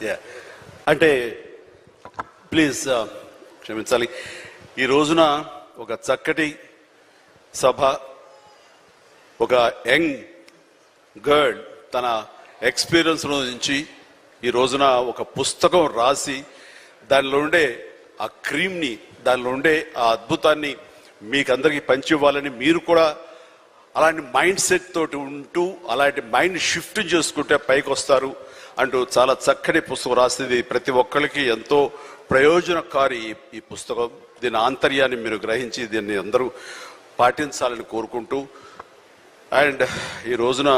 Yeah అంటే please క్షమించాలి. ఈ రోజున ఒక చక్కటి సభ, ఒక యంగ్ గర్ల్ తన ఎక్స్పీరియన్స్ నుంచి ఈ రోజున ఒక పుస్తకం రాసి దానిలో ఉండే ఆ క్రీమ్ని, దానిలో ఉండే ఆ అద్భుతాన్ని మీకందరికీ పంచివ్వాలని, మీరు కూడా అలాంటి మైండ్ సెట్ తోటి ఉంటూ అలాంటి మైండ్ షిఫ్ట్ చేసుకుంటే పైకి వస్తారు అంటూ చాలా చక్కటి పుస్తకం రాసింది. ప్రతి ఒక్కరికి ఎంతో ప్రయోజనకారి ఈ పుస్తకం. దీని ఆంతర్యాన్ని మీరు గ్రహించి దీన్ని అందరూ పాటించాలని కోరుకుంటూ, అండ్ ఈ రోజున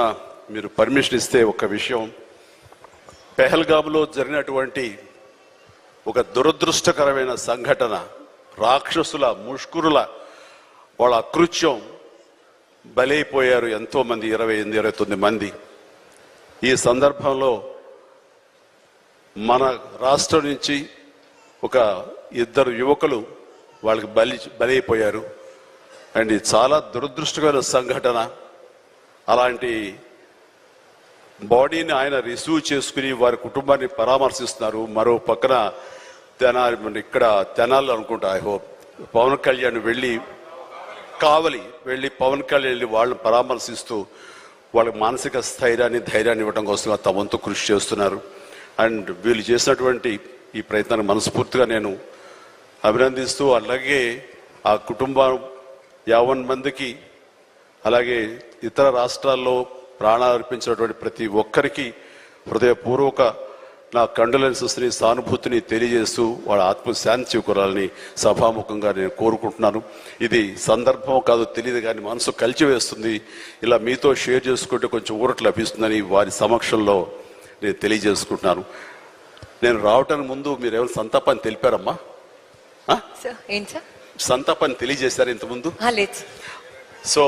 మీరు పర్మిషన్ ఇస్తే ఒక విషయం, పెహల్గామ్లో జరిగినటువంటి ఒక దురదృష్టకరమైన సంఘటన, రాక్షసుల ముష్కరుల వాళ్ళ అకృత్యం, బలైపోయారు ఎంతోమంది, 28-29 మంది. ఈ సందర్భంలో మన రాష్ట్రం నుంచి ఒక 2 యువకులు వాళ్ళకి బలైపోయారు. అండ్ ఇది చాలా దురదృష్టకరమైన సంఘటన. అలాంటి బాడీని ఆయన రిసీవ్ చేసుకుని వారి కుటుంబాన్ని పరామర్శిస్తున్నారు. మరో పక్కన ఇక్కడ తెనాలి అనుకుంటా, ఐ హోప్ పవన్ కళ్యాణ్ కావలి వెళ్ళి పవన్ కళ్యాణ్ వెళ్ళి వాళ్ళని పరామర్శిస్తూ వాళ్ళకి మానసిక స్థైర్యాన్ని, ధైర్యాన్ని ఇవ్వడం కోసం తమ వంతు కృషి చేస్తున్నారు. అండ్ వీళ్ళు చేసినటువంటి ఈ ప్రయత్నాన్ని మనస్ఫూర్తిగా నేను అభినందిస్తూ, అలాగే ఆ కుటుంబం 50 మందికి, అలాగే ఇతర రాష్ట్రాల్లో ప్రాణాలు అర్పించినటువంటి ప్రతి ఒక్కరికి హృదయపూర్వక నా కండోలెన్సెస్ని, సానుభూతిని తెలియజేస్తూ వాళ్ళ ఆత్మశాంతి చేకూరాలని సభాముఖంగా నేను కోరుకుంటున్నాను. ఇది సందర్భం కాదు తెలియదు కానీ మనసు కలిచివేస్తుంది. ఇలా మీతో షేర్ చేసుకుంటే కొంచెం ఊరట లభిస్తుందని వారి సమక్షంలో నేను తెలియజేసుకుంటున్నాను. నేను రావటానికి ముందు మీరు ఏమైనా సంతాపాన్ని తెలిపారమ్మా? సంతాపాన్ని తెలియజేశారు ఇంతకుముందు? సో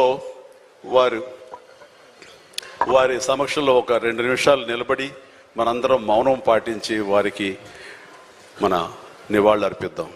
వారి సమక్షంలో ఒక 2 నిమిషాలు నిలబడి మనందరం మౌనం పాటించి వారికి మన నివాళులు అర్పిద్దాం.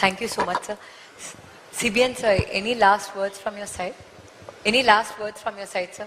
Thank you so much, sir. CBN, sir, any last words from your side? Any last words from your side, sir?